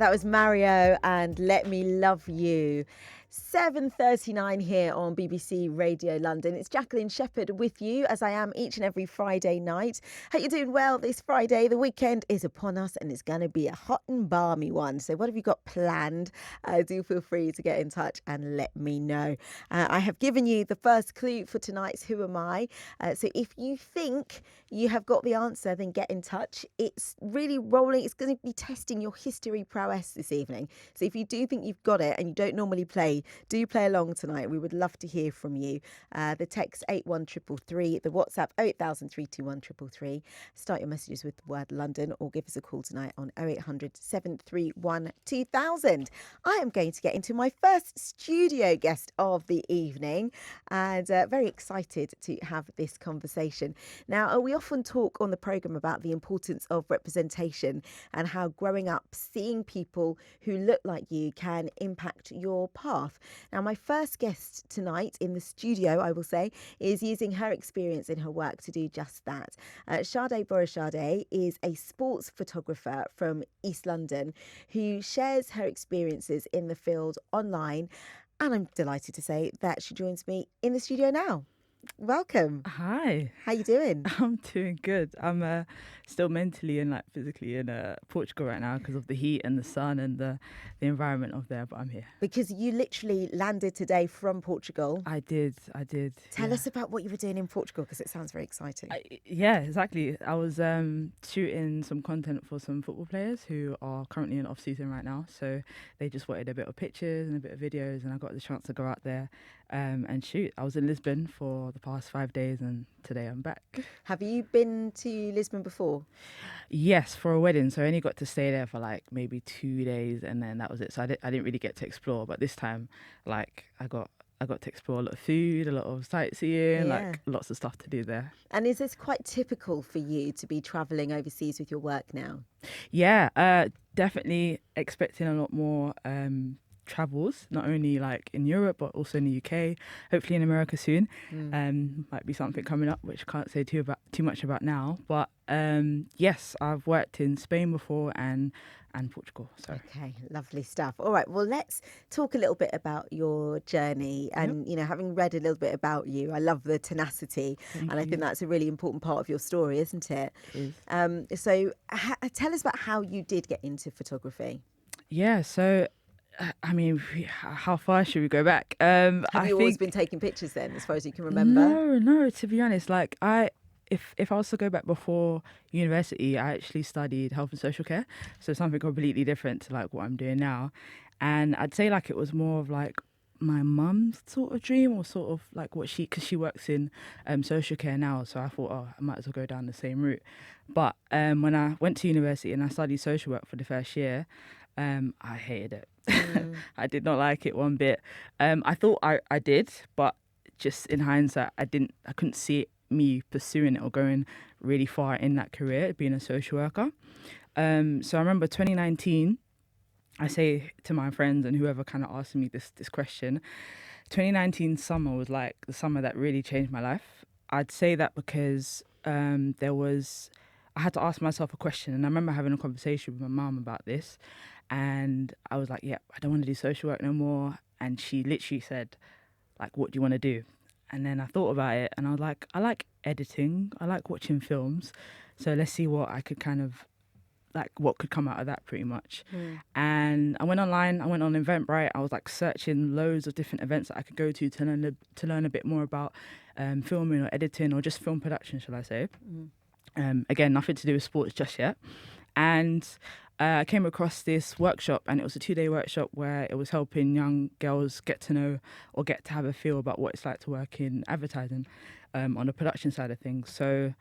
That was Mario and Let Me Love You. 7:39 here on BBC Radio London. It's Jacqueline Shepherd with you, as I am each and every Friday night. Hope you're doing well this Friday. The weekend is upon us and it's going to be a hot and balmy one. So what have you got planned? Do feel free to get in touch and let me know. I have given you the first clue for tonight's Who Am I? So if you think you have got the answer, then get in touch. It's really rolling. It's going to be testing your history prowess this evening. So if you do think you've got it and you don't normally play, do play along tonight. We would love to hear from you. The text 81333, the WhatsApp 08321 Start your messages with the word London or give us a call tonight on 0800 731 2000. I am going to get into my first studio guest of the evening and very excited to have this conversation. Now, we often talk on the programme about the importance of representation and how growing up seeing people who look like you can impact your path. Now, my first guest tonight in the studio, I will say, is using her experience in her work to do just that. Sade Borishade is a sports photographer from East London who shares her experiences in the field online. And I'm delighted to say that she joins me in the studio now. Welcome. Hi. How you doing? I'm doing good. I'm still mentally and physically in Portugal right now because of the heat and the sun and the environment of there, but I'm here. Because you literally landed today from Portugal. I did. Tell us about what you were doing in Portugal because it sounds very exciting. Yeah, exactly. I was shooting some content for some football players who are currently in off-season right now. So they just wanted a bit of pictures and a bit of videos and I got the chance to go out there and shoot. I was in Lisbon for the past 5 days and today I'm back. Have you been to Lisbon before? Yes, for a wedding. So I only got to stay there for maybe 2 days and then that was it. So I didn't really get to explore. But this time, I got to explore a lot of food, a lot of sightseeing, lots of stuff to do there. And is this quite typical for you to be travelling overseas with your work now? Yeah, definitely expecting a lot more travels, not only in Europe but also in the UK, hopefully in America soon. Might be something coming up which I can't say too much about now, but yes, I've worked in Spain before and Portugal. So okay, lovely stuff. All right, well, let's talk a little bit about your journey and having read a little bit about you, I love the tenacity. Thank and I you. think that's a really important part of your story, isn't it? It is. So tell us about how you did get into photography. Yeah, so I mean, how far should we go back? Have you always been taking pictures then, as far as you can remember? No. To be honest, if I was to go back before university, I actually studied health and social care, so something completely different to what I'm doing now. And I'd say it was more of my mum's sort of dream, or sort of because she works in social care now. So I thought, I might as well go down the same route. But when I went to university and I studied social work for the first year, I hated it. I did not like it one bit. I thought I did, but just in hindsight, I couldn't see me pursuing it or going really far in that career, being a social worker. So I remember 2019, I say to my friends and whoever kind of asked me this question, 2019 summer was the summer that really changed my life. I'd say that because I had to ask myself a question, and I remember having a conversation with my mum about this, and I was like, yeah, I don't want to do social work no more. And she literally said, what do you want to do? And then I thought about it and I was like, I like editing, I like watching films, so let's see what I could what could come out of that pretty much. And I went online, I went on Eventbrite, I was searching loads of different events that I could go to learn a bit more about filming or editing or just film production, shall I say. Again, nothing to do with sports just yet. And I came across this workshop, and it was a 2-day workshop where it was helping young girls get to know or get to have a feel about what it's like to work in advertising on the production side of things. So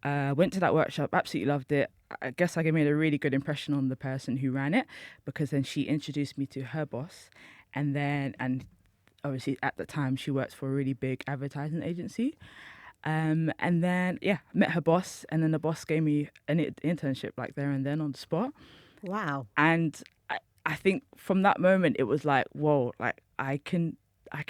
went to that workshop, absolutely loved it. I guess I made a really good impression on the person who ran it, because then she introduced me to her boss, and obviously at the time she worked for a really big advertising agency. And then, met her boss, and then the boss gave me an internship there and then on the spot. Wow. And I think from that moment, it was whoa, I can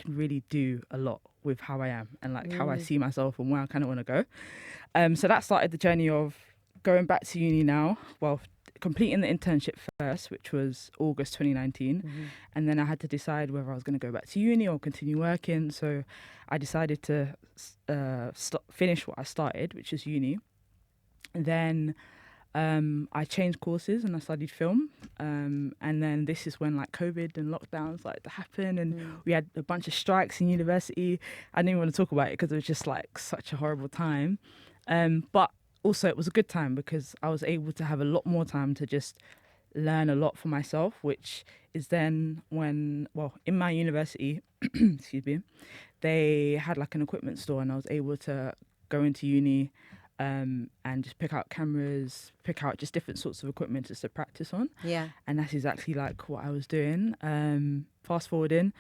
really do a lot with how I am and how I see myself and where I kind of want to go. So that started the journey of going back to uni now. Well, completing the internship first, which was August 2019. And then I had to decide whether I was going to go back to uni or continue working. So I decided to finish what I started, which is uni. And then I changed courses and I studied film. And then this is when like COVID and lockdowns started to happen, and we had a bunch of strikes in university. I didn't even want to talk about it because it was just like such a horrible time. But also it was a good time because I was able to have a lot more time to just learn a lot for myself, which is then when, well, in my university, excuse me, they had like an equipment store, and I was able to go into uni and just pick out cameras, pick out just different sorts of equipment just to practice on. Yeah. And that's exactly like what I was doing. Fast forwarding,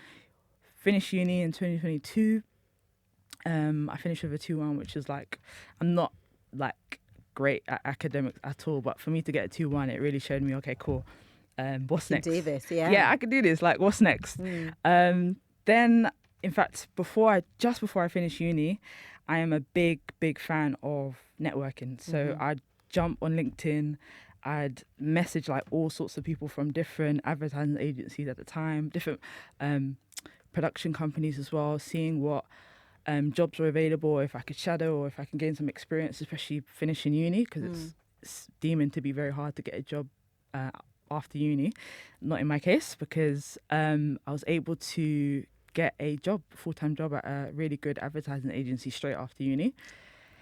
finished uni in 2022. I finished with a 2-1, which is like, I'm not like great at academics at all, but for me to get a 2-1, it really showed me, okay, cool. What's next? You can do this, yeah. Yeah, I can do this. Like, what's next? Then, in fact, just before I finished uni, I am a big fan of networking. So I'd jump on LinkedIn, I'd message like all sorts of people from different advertising agencies at the time, different production companies as well, seeing what jobs were available, if I could shadow or if I can gain some experience, especially finishing uni, because it's deeming to be very hard to get a job after uni. Not in my case, because I was able to get a full-time job at a really good advertising agency straight after uni.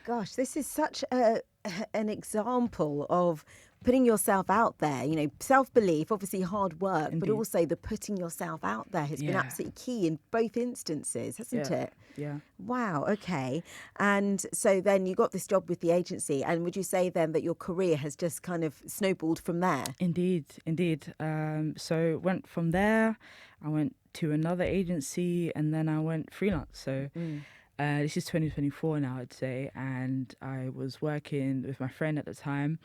Gosh, this is such an example of putting yourself out there, you know, self-belief, obviously hard work, Indeed. but also the putting yourself out there has been Yeah. absolutely key in both instances, hasn't it? Yeah. Wow, okay. And so then you got this job with the agency, and would you say then that your career has just kind of snowballed from there? Indeed. So went from there, I went to another agency, and then I went freelance. So this is 2024 now, I'd say, and I was working with my friend at the time.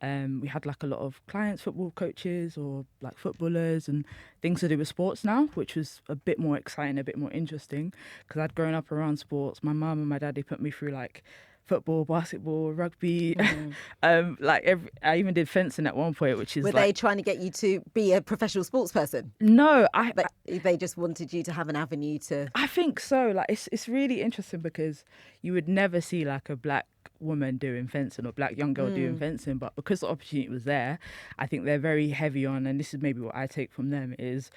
We had like a lot of clients, football coaches or like footballers and things to do with sports now, which was a bit more exciting, a bit more interesting, because I'd grown up around sports. My mum and my dad, they put me through like football, basketball, rugby. I even did fencing at one point, which is Were they trying to get you to be a professional sports person? No, But they just wanted you to have an avenue to... I think so. Like it's really interesting because you would never see like a black woman doing fencing or black young girl doing fencing, but because the opportunity was there, I think they're very heavy on, and this is maybe what I take from them, is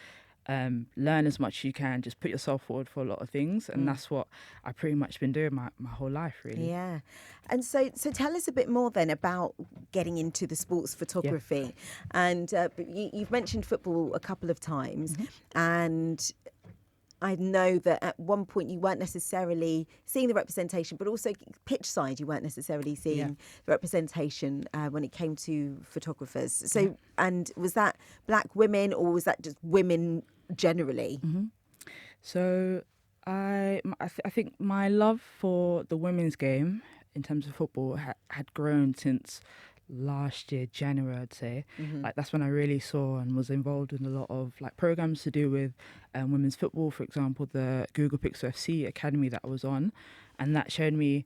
learn as much as you can, just put yourself forward for a lot of things, and that's what I've pretty much been doing my whole life, really. Yeah. And so tell us a bit more then about getting into the sports photography. And you've mentioned football a couple of times, and I know that at one point you weren't necessarily seeing the representation, but also pitch side, you weren't necessarily seeing the representation when it came to photographers. So, and was that black women, or was that just women generally? So I think my love for the women's game in terms of football had grown since last year, January, I'd say. Like that's when I really saw and was involved in a lot of like programs to do with women's football. For example, the Google Pixel FC Academy that I was on, and that showed me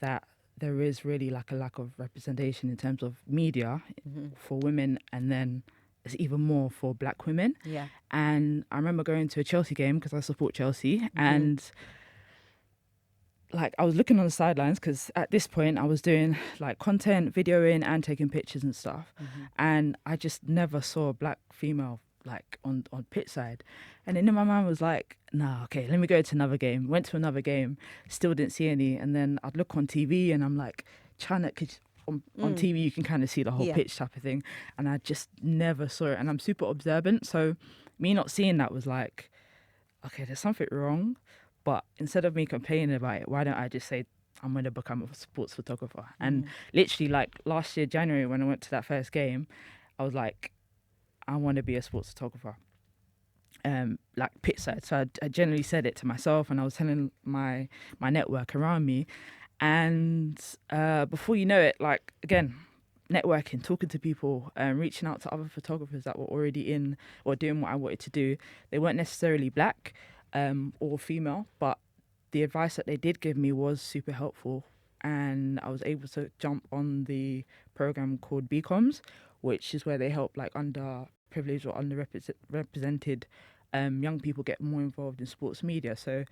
that there is really like a lack of representation in terms of media for women, and then it's even more for black women. Yeah. And I remember going to a Chelsea game because I support Chelsea, and like I was looking on the sidelines because at this point I was doing like content, videoing and taking pictures and stuff. And I just never saw a black female like on pitch side. And then my mind was like, nah, okay, let me go to another game. Went to another game, still didn't see any. And then I'd look on TV and I'm like trying to, cause on TV you can kind of see the whole pitch type of thing. And I just never saw it. And I'm super observant. So me not seeing that was like, okay, there's something wrong. But instead of me complaining about it, why don't I just say I'm going to become a sports photographer? And literally like last year, January, when I went to that first game, I was like, I want to be a sports photographer. Like pitch side. So I generally said it to myself, and I was telling my network around me. And before you know it, like again, networking, talking to people, reaching out to other photographers that were already in or doing what I wanted to do. They weren't necessarily black or female, but the advice that they did give me was super helpful. And I was able to jump on the program called BComs, which is where they help like underprivileged or underrepresented young people get more involved in sports media. So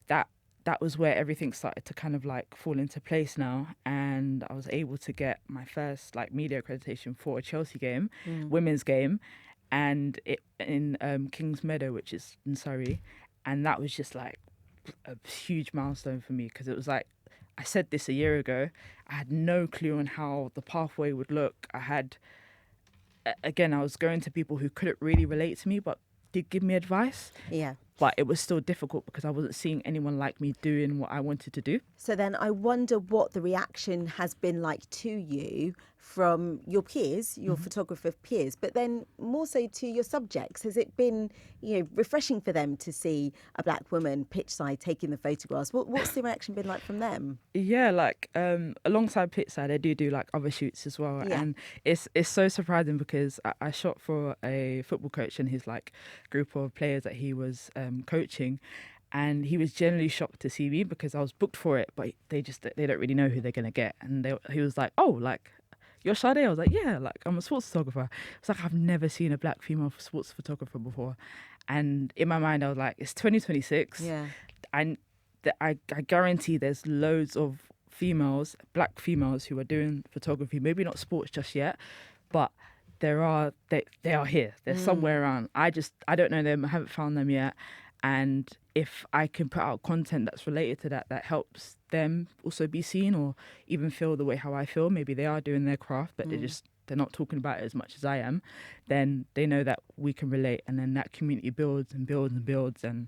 that that was where everything started to kind of like fall into place now, and I was able to get my first like media accreditation for a Chelsea game, women's game, and it in Kings Meadow, which is in Surrey, and that was just like a huge milestone for me because it was like I said this a year ago. I had no clue on how the pathway would look. Again, I was going to people who couldn't really relate to me, but did give me advice. Yeah. But it was still difficult because I wasn't seeing anyone like me doing what I wanted to do. So then I wonder what the reaction has been like to you from your peers, your photographer peers, but then more so to your subjects. Has it been, refreshing for them to see a black woman pitch side taking the photographs? What's the reaction been like from them? Yeah, like alongside Pitside, I do like other shoots as well, Yeah. and it's so surprising because I shot for a football coach and his like group of players that he was coaching, and he was generally shocked to see me because I was booked for it, but they don't really know who they're gonna get, and he was like, oh, like you're Sade? I was like, yeah, like I'm a sports photographer. It's like I've never seen a black female sports photographer before, and in my mind I was like, it's 2026. Yeah. I guarantee there's loads of black females who are doing photography, maybe not sports just yet, but they are here. They're somewhere around. I don't know them. I haven't found them yet. And if I can put out content that's related to that helps them also be seen or even feel the way how I feel, maybe they are doing their craft, but they're not talking about it as much as I am, then they know that we can relate, and then that community builds and builds and builds, and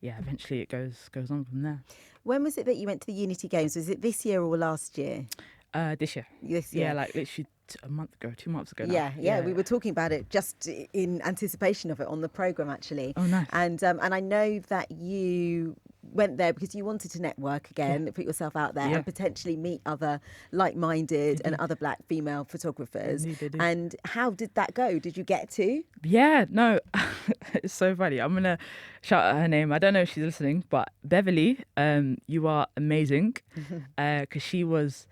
yeah, eventually it goes on from there. When was it that you went to the Unity Games? Was it this year or last year? This year. This year. Yeah, like literally a month ago, 2 months ago now. Yeah. We were talking about it just in anticipation of it on the programme, actually. Oh, nice. And I know that you went there because you wanted to network again, put yourself out there and potentially meet other like-minded and other black female photographers. Indeed. And how did that go? Did you get to? Yeah, no, it's so funny. I'm going to shout out her name. I don't know if she's listening, but Beverly, you are amazing because she was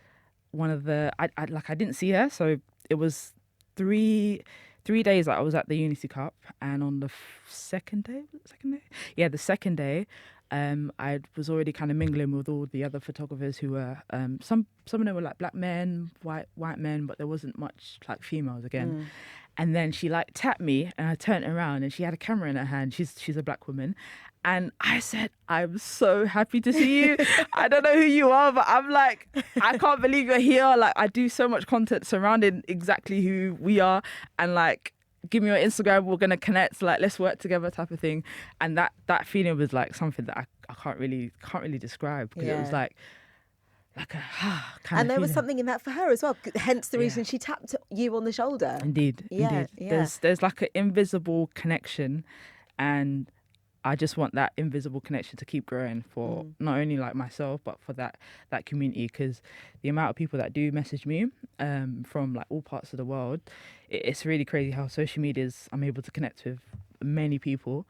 one of the, I didn't see her. So it was three days that I was at the Unity Cup, and on the second day, yeah, the second day, I was already kind of mingling with all the other photographers who were some of them were like black men, white men, but there wasn't much like females again. And then she like tapped me, and I turned around, and she had a camera in her hand. She's a black woman, and I said, I'm so happy to see you. I don't know who you are, but I'm like, I can't believe you're here. Like, I do so much content surrounding exactly who we are, and like, give me your Instagram, we're gonna connect, like let's work together type of thing. And that feeling was like something that I can't really describe, because it was like a kind and there of was feeling. something in that for her as well, hence the reason she tapped you on the shoulder. Indeed. There's like an invisible connection, and I just want that invisible connection to keep growing for not only like myself, but for that community, because the amount of people that do message me from like all parts of the world, it's really crazy how social medias I'm able to connect with many people.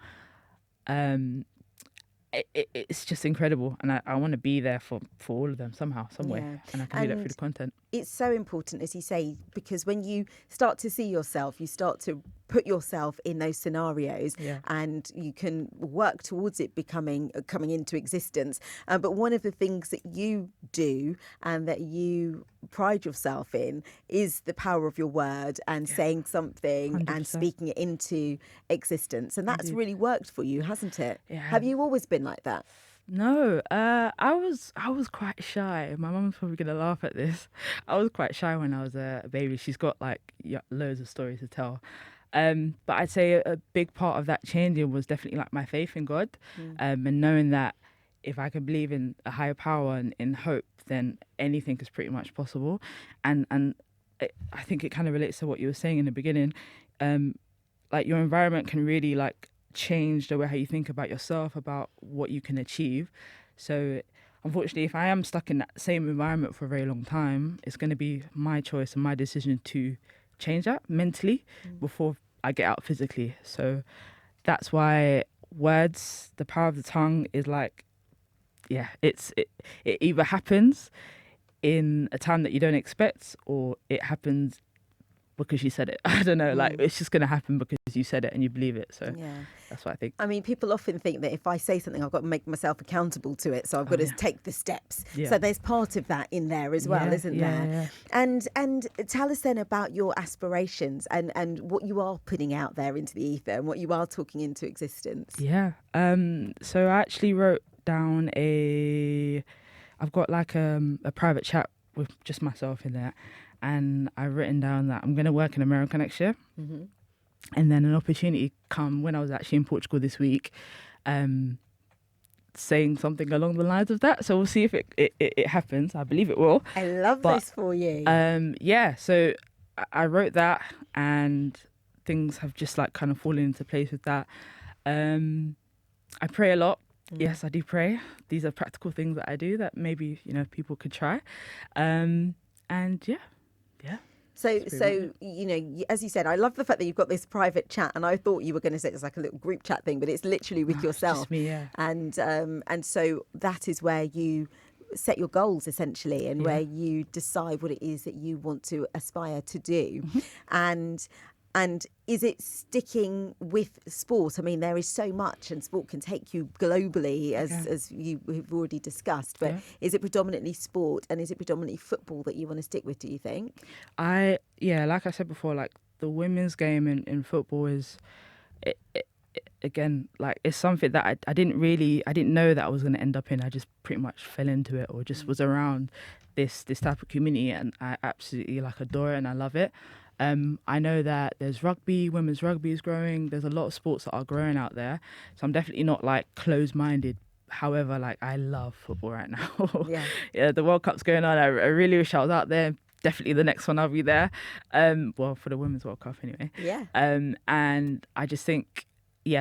It's just incredible, and I want to be there for all of them somehow, some way, and I can do that through the content. It's so important, as you say, because when you start to see yourself, you start to put yourself in those scenarios, and you can work towards it coming into existence. But one of the things that you do and that you pride yourself in is the power of your word and saying something 100%. and speaking it into existence, and that's really worked for you, hasn't it? Yeah. Have you always been like that? No, I was quite shy. My mum's probably gonna laugh at this. I was quite shy when I was a baby. She's got like loads of stories to tell. But I'd say a big part of that changing was definitely like my faith in God, and knowing that if I can believe in a higher power and in hope, then anything is pretty much possible. And I think it kind of relates to what you were saying in the beginning. Like your environment can really like change the way how you think about yourself, about what you can achieve. So unfortunately, if I am stuck in that same environment for a very long time, it's going to be my choice and my decision to change that mentally before I get out physically. So that's why words, the power of the tongue is like, it either happens in a time that you don't expect, or it happens because you said it. I don't know, like it's just going to happen because you said it and you believe it. So Yeah. that's what I think. I mean, people often think that if I say something, I've got to make myself accountable to it. So I've got to take the steps. Yeah. So there's part of that in there as well, isn't there? Yeah. And tell us then about your aspirations and what you are putting out there into the ether and what you are talking into existence. Yeah. So I actually wrote down I've got like a private chat with just myself in there, and I've written down that I'm going to work in America next year. Mm-hmm. And then an opportunity come when I was actually in Portugal this week, saying something along the lines of that. So we'll see if it happens. I believe it will. I love this for you. Yeah, so I wrote that, and things have just like kind of fallen into place with that. I pray a lot. Yes, I do pray. These are practical things that I do that maybe, people could try. And yeah. So you know, as you said, I love the fact that you've got this private chat, and I thought you were going to say it's like a little group chat thing, but it's literally with yourself. Just me, yeah. And so that is where you set your goals essentially, and where you decide what it is that you want to aspire to do. And is it sticking with sport? I mean, there is so much, and sport can take you globally, as you have already discussed. But is it predominantly sport, and is it predominantly football that you want to stick with, do you think? Like I said before, like the women's game in football is, again, like it's something that I didn't know that I was going to end up in. I just pretty much fell into it, or just was around this type of community, and I absolutely like adore it and I love it. I know that there's rugby, women's rugby is growing. There's a lot of sports that are growing out there. So I'm definitely not like closed-minded. However, like I love football right now. Yeah, the World Cup's going on. I really wish I was out there. Definitely the next one I'll be there. Well, for the Women's World Cup anyway. Yeah. And I just think,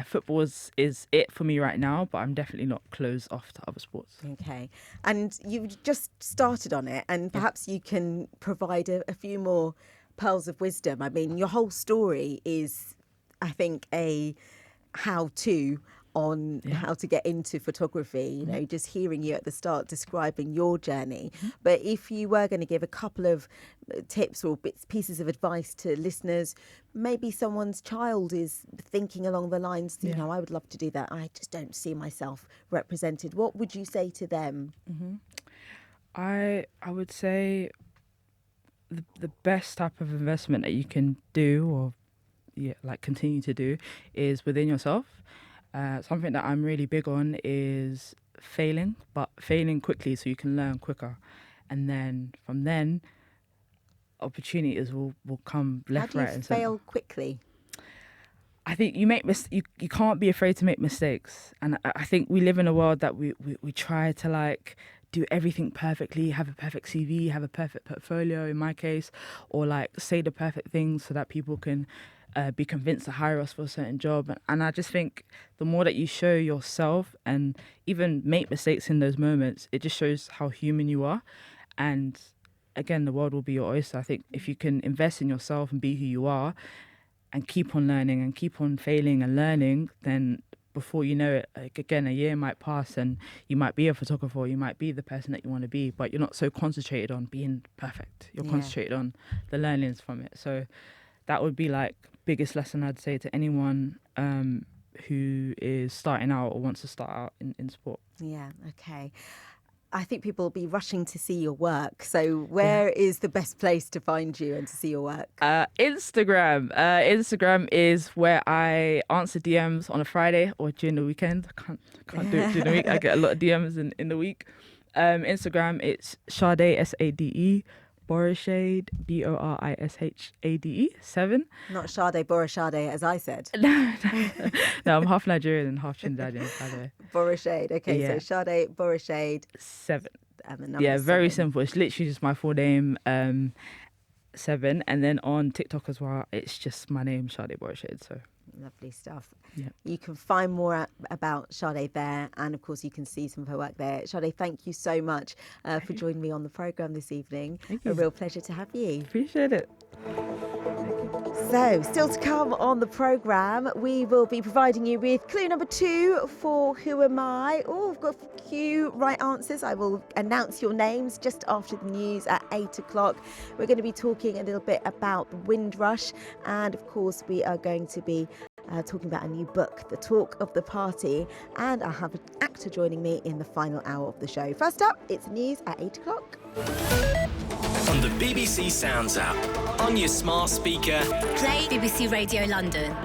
football is it for me right now, but I'm definitely not closed off to other sports. Okay. And you've just started on it, and perhaps you can provide a few more pearls of wisdom. I mean, your whole story is, I think, a how-to on how to get into photography, you know, just hearing you at the start describing your journey. But if you were going to give a couple of tips or pieces of advice to listeners, maybe someone's child is thinking along the lines, you know, I would love to do that, I just don't see myself represented. What would you say to them? I would say the best type of investment that you can do, or continue to do, is within yourself. Something that I'm really big on is failing, but failing quickly so you can learn quicker. And then from then, opportunities will come left, right, and How do you fail quickly? I think you make you can't be afraid to make mistakes. And I think we live in a world that we try to like do everything perfectly, have a perfect CV, have a perfect portfolio in my case, or like say the perfect things so that people can be convinced to hire us for a certain job. And I just think the more that you show yourself and even make mistakes in those moments, it just shows how human you are. And again, the world will be your oyster. I think if you can invest in yourself and be who you are and keep on learning and keep on failing and learning, then before you know it, like, again, a year might pass and you might be a photographer, you might be the person that you want to be, but you're not so concentrated on being perfect. You're concentrated on the learnings from it. So that would be like biggest lesson I'd say to anyone who is starting out or wants to start out in sport. Yeah, okay. I think people will be rushing to see your work. So where is the best place to find you and to see your work? Instagram. Instagram is where I answer DMs on a Friday or during the weekend. I can't do it during the week. I get a lot of DMs in the week. Instagram, it's Sade, Sade Borishade, Borishade 7. Not Sade Borishade, as I said. No, I'm half Nigerian and half Trinidadian, by the way. Borishade. Okay, so Sade Borishade 7. And the number 7. Very simple. It's literally just my full name, 7. And then on TikTok as well, it's just my name, Sade Borishade. So lovely stuff. Yeah. You can find more about Sade there, and of course you can see some of her work there. Sade, thank you so much for joining me on the programme this evening. A real pleasure to have you. Appreciate it. So, still to come on the programme, we will be providing you with clue number 2 for Who Am I? Oh, we've got a few right answers. I will announce your names just after the news at 8 o'clock. We're going to be talking a little bit about the Windrush, and of course, we are going to be talking about a new book, The Talk of the Party, and I'll have an actor joining me in the final hour of the show. First up, it's news at 8 o'clock. On the BBC Sounds app, on your smart speaker, Play BBC Radio London.